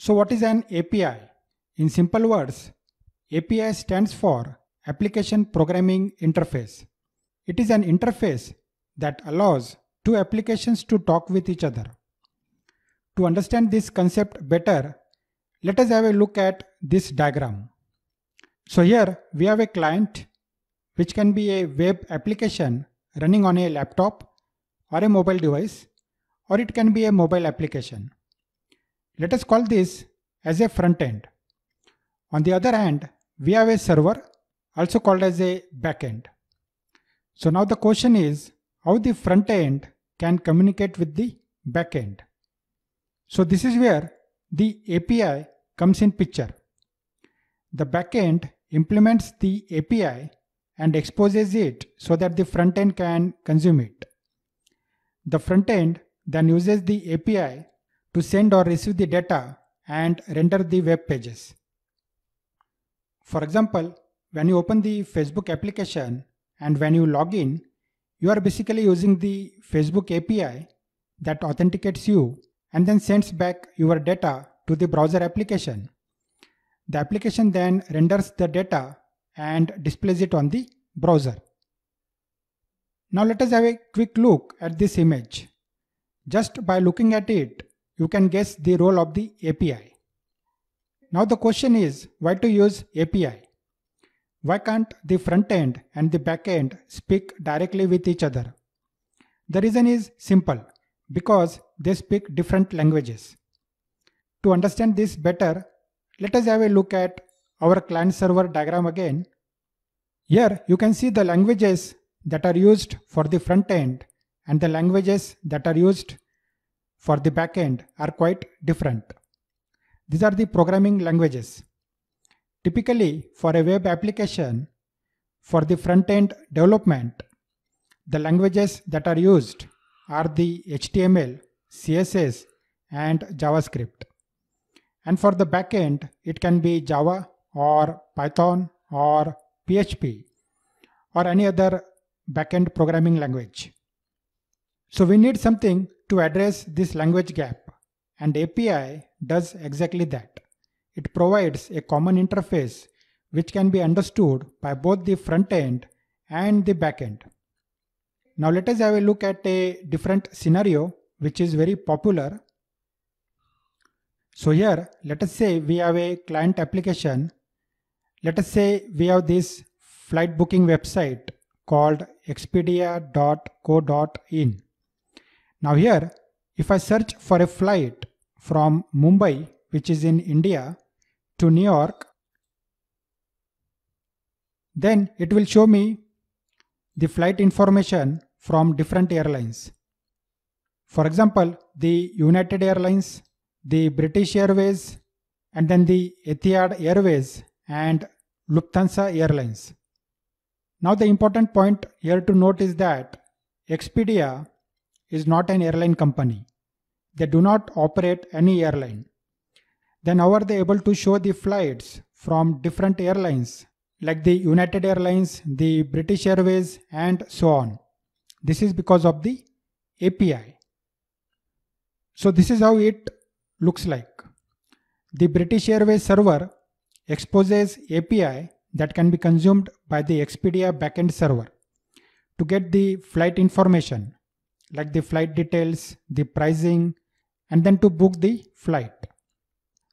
So what is an API? In simple words, API stands for Application Programming Interface. It is an interface that allows two applications to talk with each other. To understand this concept better, let us have a look at this diagram. So here we have a client which can be a web application running on a laptop or a mobile device, or it can be a mobile application. Let us call this as a front end. On the other hand, we have a server also called as a back end. So now the question is how the front end can communicate with the back end. So this is where the API comes in picture. The back end implements the API and exposes it so that the front end can consume it. The front end then uses the API to send or receive the data and render the web pages. For example, when you open the Facebook application and when you log in, you are basically using the Facebook API that authenticates you and then sends back your data to the browser application. The application then renders the data and displays it on the browser. Now let us have a quick look at this image. Just by looking at it, you can guess the role of the API. Now the question is, why to use API? Why can't the front end and the back end speak directly with each other? The reason is simple, because they speak different languages. To understand this better, let us have a look at our client-server diagram again. Here you can see the languages that are used for the front end and the languages that are used for the back end are quite different. These are the programming languages. Typically, for a web application, for the front end development, the languages that are used are the HTML, CSS, and JavaScript. And for the back end, it can be Java or Python or PHP or any other back-end programming language. So we need something to address this language gap, and API does exactly that. It provides a common interface which can be understood by both the front end and the back end. Now let us have a look at a different scenario which is very popular. So here, let us say we have a client application. Let us say we have this flight booking website called expedia.co.in. Now here, if I search for a flight from Mumbai, which is in India, to New York, then it will show me the flight information from different airlines. For example, the United Airlines, the British Airways, and then the Etihad Airways and Lufthansa Airlines. Now the important point here to note is that Expedia is not an airline company. They do not operate any airline. Then how are they able to show the flights from different airlines like the United Airlines, the British Airways, and so on? This is because of the API. So this is how it looks like. The British Airways server exposes API that can be consumed by the Expedia backend server to get the flight information like the flight details, the pricing, and then to book the flight.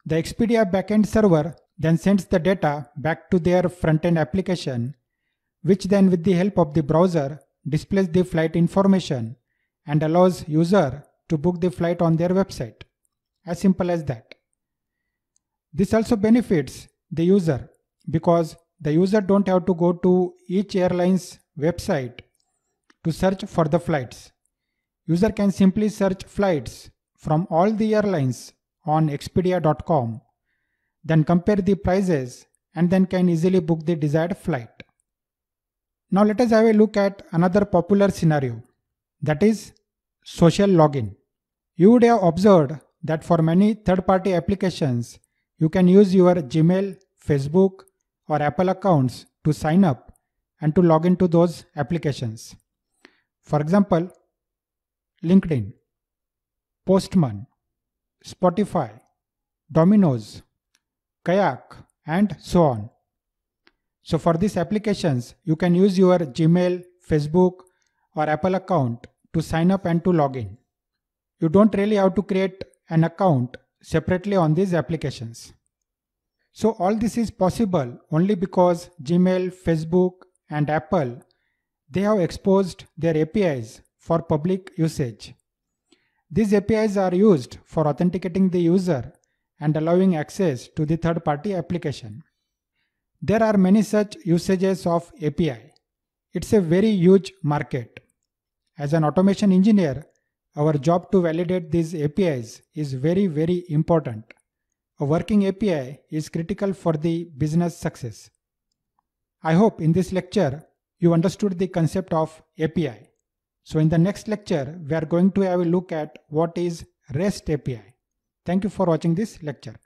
The Expedia backend server then sends the data back to their front-end application, which then with the help of the browser displays the flight information and allows user to book the flight on their website. As simple as that. This also benefits the user because the user don't have to go to each airline's website to search for the flights. User can simply search flights from all the airlines on expedia.com, then compare the prices and then can easily book the desired flight. Now let us have a look at another popular scenario, that is social login. You would have observed that for many third-party applications, you can use your Gmail, Facebook, or Apple accounts to sign up and to log into those applications. For example, LinkedIn, Postman, Spotify, Domino's, Kayak, and so on. So for these applications, you can use your Gmail, Facebook, or Apple account to sign up and to log in. You don't really have to create an account separately on these applications. So all this is possible only because Gmail, Facebook, and Apple, they have exposed their APIs for public usage. These APIs are used for authenticating the user and allowing access to the third-party application. There are many such usages of API. It's a very huge market. As an automation engineer, our job to validate these APIs is very, very important. A working API is critical for the business success. I hope in this lecture you understood the concept of API. So in the next lecture, we are going to have a look at what is REST API. Thank you for watching this lecture.